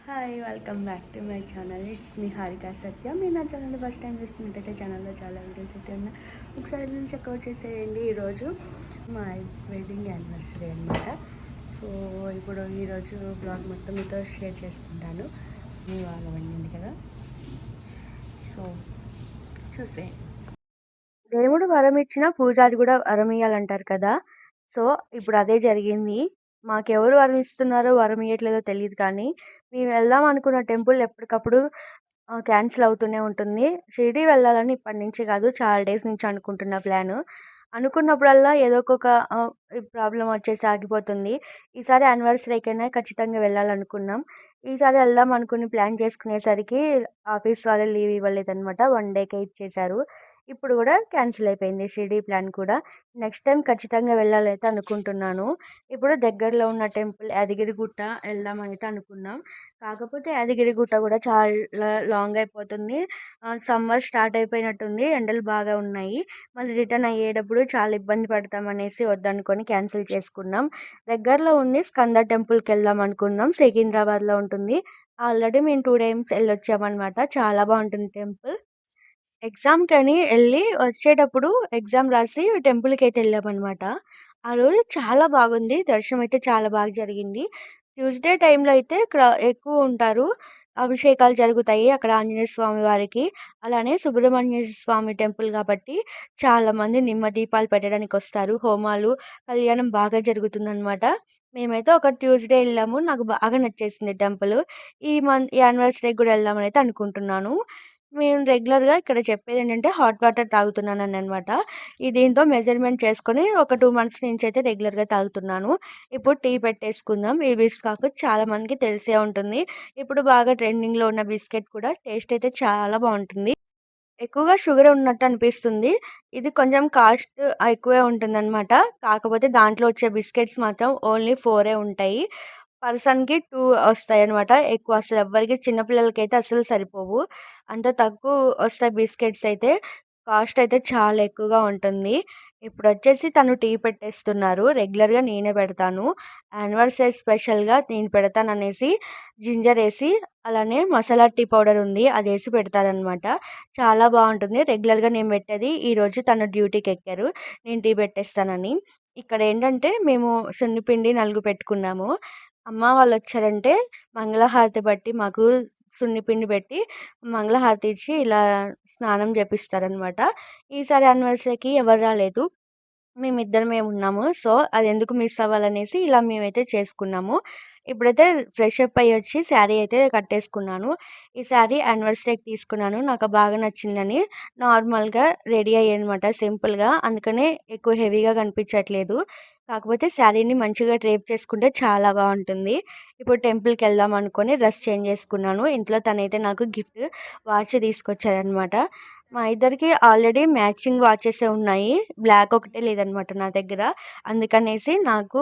Hi! Welcome back to my channel. It's me Harika Satya. మీరు నా ఛానల్‌ని ఫస్ట్ టైం చూస్తున్నట్టయితే ఛానల్‌లో చాలా వీడియోస్ అయితే ఉన్నాయి. ఒకసారి వెళ్ళి చెక్అవుట్ చేసేయండి. ఈరోజు మా వెడ్డింగ్ యానివర్సరీ అనమాట. సో ఇప్పుడు ఈరోజు బ్లాగ్ మొత్తం మీతో షేర్ చేసుకుంటాను. మీ వాళ్ళ వండింది కదా, సో చూసేయండి. దేవుడు వరం ఇచ్చినా పూజారి కూడా వరం ఇయ్యాలంటారు కదా! సో ఇప్పుడు అదే జరిగింది. మాకెవరు వరం ఇస్తున్నారో, వరం ఇయ్యట్లేదో తెలీదు కానీ, మేము వెళ్దాం అనుకున్న టెంపుల్ ఎప్పటికప్పుడు క్యాన్సిల్ అవుతూనే ఉంటుంది. షిరిడీ వెళ్ళాలని ఇప్పటి నుంచి కాదు, చాలా డేస్ నుంచి అనుకుంటున్న ప్లాను. అనుకున్నప్పుడల్లా ఏదో ఒక ప్రాబ్లమ్ వచ్చేసి ఆగిపోతుంది. ఈసారి యానివర్సరీకైనా ఖచ్చితంగా వెళ్ళాలనుకున్నాం. ఈసారి వెళ్దాం అనుకుని ప్లాన్ చేసుకునేసరికి ఆఫీస్ వాళ్ళు లీవ్ ఇవ్వలేదనమాట. 1 డేకే ఇచ్చేశారు. ఇప్పుడు కూడా క్యాన్సిల్ అయిపోయింది షిరిడీ ప్లాన్ కూడా. నెక్స్ట్ టైం ఖచ్చితంగా వెళ్ళాలైతే అనుకుంటున్నాను. ఇప్పుడు దగ్గరలో ఉన్న టెంపుల్ యాదగిరిగుట్ట వెళ్దామనైతే అనుకున్నాం. కాకపోతే యాదగిరిగుట్ట కూడా చాలా లాంగ్ అయిపోతుంది. సమ్మర్ స్టార్ట్ అయిపోయినట్టుంది. ఎండలు బాగా ఉన్నాయి. మళ్ళీ రిటర్న్ అయ్యేటప్పుడు చాలా ఇబ్బంది పడతామనేసి వద్దనుకొని క్యాన్సిల్ చేసుకున్నాం. దగ్గరలో ఉంది స్కంద టెంపుల్‌కి వెళ్దాం అనుకున్నాం. సికింద్రాబాద్‌లో ఉంటుంది. ఆల్రెడీ మేము 2 టైమ్స్ ఎళ్ళొచ్చామనమాట. చాలా బావుంటుంది టెంపుల్. ఎగ్జామ్‌కని ఎళ్లి వచ్చేటప్పుడు ఎగ్జామ్ రాసి టెంపుల్‌కైతే ఎళ్ళామనమాట. ఆ రోజు చాలా బాగుంది. దర్శనం అయితే చాలా బాగా జరిగింది. ట్యూస్‌డే టైంలో అయితే ఇక్కడ ఎక్కువుంటారు. అభిషేకాలు జరుగుతాయి అక్కడ ఆంజనేయ స్వామి వారికి. అలానే సుబ్రహ్మణ్య స్వామి టెంపుల్ కాబట్టి చాలామంది నిమ్మ దీపాలు పెట్టడానికొస్తారు. హోమాలు, కళ్యాణం బాగా జరుగుతుందనమాట. మేమైతే ఒక ట్యూస్‌డే ఎళ్ళాము. నాకు బాగా నచ్చేసింది టెంపులు. ఈ యానివర్సరీకి గూడా ఎళ్దామనైతే అనుకుంటున్నాను. మేము రెగ్యులర్‌గా ఇక్కడ చెప్పేదేంటంటే హాట్ వాటర్ తాగుతున్నాననమాట. దీంతో మెజర్‌మెంట్ చేసుకొని ఒక 2 మంత్స్ నుంచయితే రెగ్యులర్‌గా తాగుతున్నాను. ఇప్పుడు టీ పెట్టేసుకుందాం. ఈ బిస్కాఫ్ చాలా మందికి తెలిసే ఉంటుంది. ఇప్పుడు బాగా ట్రెండింగ్‌లో ఉన్న బిస్కెట్ కూడా టేస్ట్ అయితే చాలా బావుంటుంది. ఎక్కువగా షుగర్ ఉన్నట్టు అనిపిస్తుంది. ఇది కొంచెం కాస్ట్ ఎక్కువే ఉంటుందనమాట. కాకపోతే దాంట్లో వచ్చే బిస్కెట్స్ మాత్రం ఓన్లీ 4 ఉంటాయి. పర్సన్‌కి 2 వస్తాయనమాట. ఎక్కువ అసలు ఎవ్వరికీ చిన్న పిల్లలకైతే అస్సలు సరిపోవు. అంత తక్కువ వస్తాయి బిస్కెట్స్ అయితే. కాస్ట్ అయితే చాలా ఎక్కువగా ఉంటుంది. ఇప్పుడొచ్చేసి తను టీ పెట్టేస్తున్నారు. రెగ్యులర్‌గా నేనే పెడతాను. యానివర్సరీ స్పెషల్‌గా నేను పెడతాననేసి జింజర్ ఏసి, అలానే మసాలా టీ పౌడర్ ఉంది. అదేసి పెడతారనమాట. చాలా బావుంటుంది. రెగ్యులర్‌గా నేను పెట్టేది. ఈరోజు తను డ్యూటీకెక్కారు. నేను టీ పెట్టేస్తానని. ఇక్కడేంటంటే మేము సున్నిపిండి నలుగు పెట్టుకున్నాము. అమ్మ వాళ్ళొచ్చారంటే మంగళహారతి బట్టి మాకు సున్నిపిండి పెట్టి మంగళహారతి ఇచ్చి ఇలా స్నానం చేపిస్తారనమాట. ఈసారి యానివర్సరీకి ఎవరు రాలేదు. మేమిద్దరమే ఉన్నాము. సో, అదెందుకు మిస్ అవ్వాలనేసి ఇలా మేమైతే చేసుకున్నాము. ఇప్పుడైతే ఫ్రెష్ అప్ అయ్యొచ్చి శారీ అయితే కట్టేసుకున్నాను. ఈ శారీ యానివర్సరీకి తీసుకున్నాను. నాకు బాగా నచ్చిందని నార్మల్‌గా రెడీ అయ్యాననమాట సింపుల్‌గా. అందుకనే ఎక్కువ హెవీగా కనిపించట్లేదు. కాకపోతే శారీని మంచిగా డ్రేప్ చేసుకుంటే చాలా బావుంటుంది. ఇప్పుడు టెంపుల్‌కెళ్దాం అనుకోని డ్రెస్ చేంజ్ చేసుకున్నాను. ఇంట్లో తనైతే నాకు గిఫ్ట్ వాచ్ తీసుకొచ్చారనమాట. మా ఇద్దరికీ ఆల్రెడీ మ్యాచింగ్ వాచెసే ఉన్నాయి. బ్లాక్ ఒకటే లేదనమాట నా దగ్గర. అందుకనేసి నాకు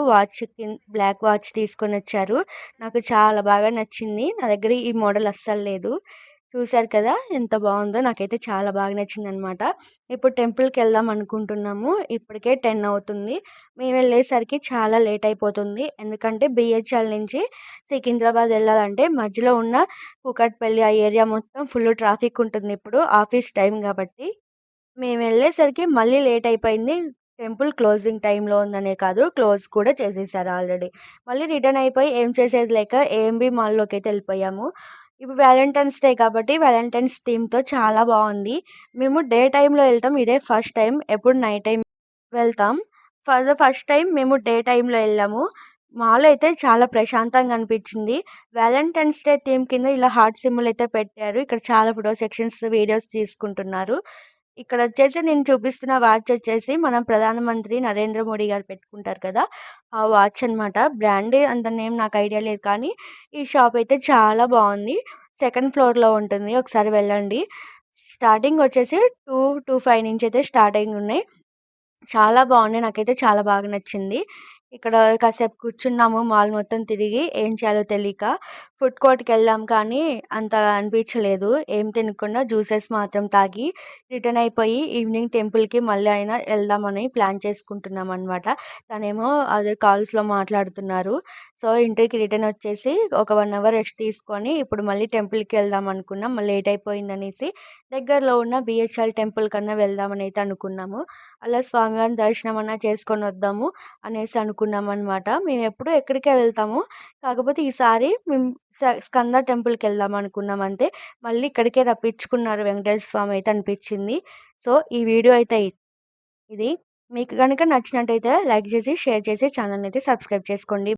బ్లాక్ వాచ్ తీసుకొనొచ్చారు. నాకు చాలా బాగా నచ్చింది. నా దగ్గర ఈ మోడల్ అస్సలు లేదు. చూసారు కదా ఎంత బావుందో! నాకైతే చాలా బాగా నచ్చిందనమాట. ఇప్పుడు టెంపుల్‌కెళ్దాం అనుకుంటున్నాము. ఇప్పటికే 10 అవుతుంది. మేమెళ్ళేసరికి చాలా లేట్ అయిపోతుంది. ఎందుకంటే బిహెచ్ఎల్ నుంచి సికింద్రాబాద్ ఎళ్ళాలంటే మధ్యలో ఉన్న కూకట్పల్లి ఆ ఏరియా మొత్తం ఫుల్ ట్రాఫిక్ ఉంటుంది ఇప్పుడు ఆఫీస్ టైం గాబట్టి. మేమెళ్ళేసరికి మళ్ళీ లేట్ అయిపోయింది. టెంపుల్ క్లోజింగ్ టైమ్‌లో ఉందనే కాదు, క్లోజ్ కూడా చేసేసారు ఆల్రెడీ. మళ్ళీ రిటర్న్ అయిపోయి ఏం చేసేది లేక ఏఎంబీ మాల్‌లోకైతే ఎళ్ళిపోయాము. ఇప్పుడు వాలంటైన్స్ డే కాబట్టి వాలంటైన్స్ థీమ్‌తో చాలా బావుంది. మేము డే టైమ్‌లో ఎళ్తాం. ఇదే ఫస్ట్ టైం. ఎప్పుడు నైట్ టైమ్ వెళ్తాం. ఫర్ ద ఫస్ట్ టైమ్ మేము డే టైమ్‌లో ఎళ్ళాము. మాల్ అయితే చాలా ప్రశాంతంగా అనిపిచ్చింది. వాలంటైన్స్ డే థీమ్ కింద ఇలా హార్ట్ సింబల్ అయితే పెట్టారు. ఇక్కడ చాలా ఫోటో సెక్షన్స్, వీడియోస్ తీసుకుంటున్నారు. ఇక్కడొచ్చేసి నేను చూపిస్తున్న వాచ్ వచ్చేసి మన ప్రధానమంత్రి నరేంద్ర మోడీ గారు పెట్టుకుంటారు కదా! ఆ వాచ్ అనమాట. బ్రాండ్ అంత నేమ్ నాకు ఐడియా లేదు కానీ, ఈ షాప్ అయితే చాలా బావుంది. సెకండ్ ఫ్లోర్‌లో ఉంటుంది. ఒకసారి వెళ్ళండి. స్టార్టింగ్ వచ్చేసి 2-5 నుంచయితే స్టార్టింగ్ ఉన్నాయి. చాలా బావున్నాయి. నాకైతే చాలా బాగా నచ్చింది. ఇక్కడ కాసేపు కూర్చున్నాము మాల్ మొత్తం తిరిగి. ఏం చేయాలో తెలియక. ఫుడ్ కోర్ట్‌కెళ్ళాం కానీ అంత అనిపించలేదు. ఏం తినకుండా జ్యూసెస్ మాత్రం తాగి రిటర్న్ అయిపోయి ఈవినింగ్ టెంపుల్‌కి మళ్ళీ అయినా వెళ్దామని ప్లాన్ చేసుకుంటున్నామనమాట. తనేమో అదే కాల్స్‌లో మాట్లాడుతున్నారు. సో, ఇంటికి రిటర్న్ వచ్చేసి ఒక 1 అవర్ రెస్ట్ తీసుకొని ఇప్పుడు మళ్ళీ టెంపుల్‌కి వెళ్దాం అనుకున్నాం. మళ్ళీ లేట్ అయిపోయిందనేసి దగ్గరలో ఉన్న బీహెచ్ఎల్ టెంపుల్ కన్నా వెళ్దామని అయితే అనుకున్నాము. అలా స్వామివారి దర్శనం అన్నా చేసుకొని వద్దాము అనేసి అనుకున్నామనమాట. మేమెప్పుడూ ఎక్కడికే వెళ్తాము. కాకపోతే ఈసారి మేము స్కంద టెంపుల్‌కెళ్దాం అనుకున్నాం అంతే. మళ్ళీ ఇక్కడికే రప్పించుకున్నారు వెంకటేశ్వర స్వామి అయితే అనిపించింది. సో, ఈ వీడియో అయితే ఇది. మీకు గనుక నచ్చినట్టయితే లైక్ చేసి, షేర్ చేసి ఛానల్‌నైతే సబ్స్క్రైబ్ చేసుకోండి.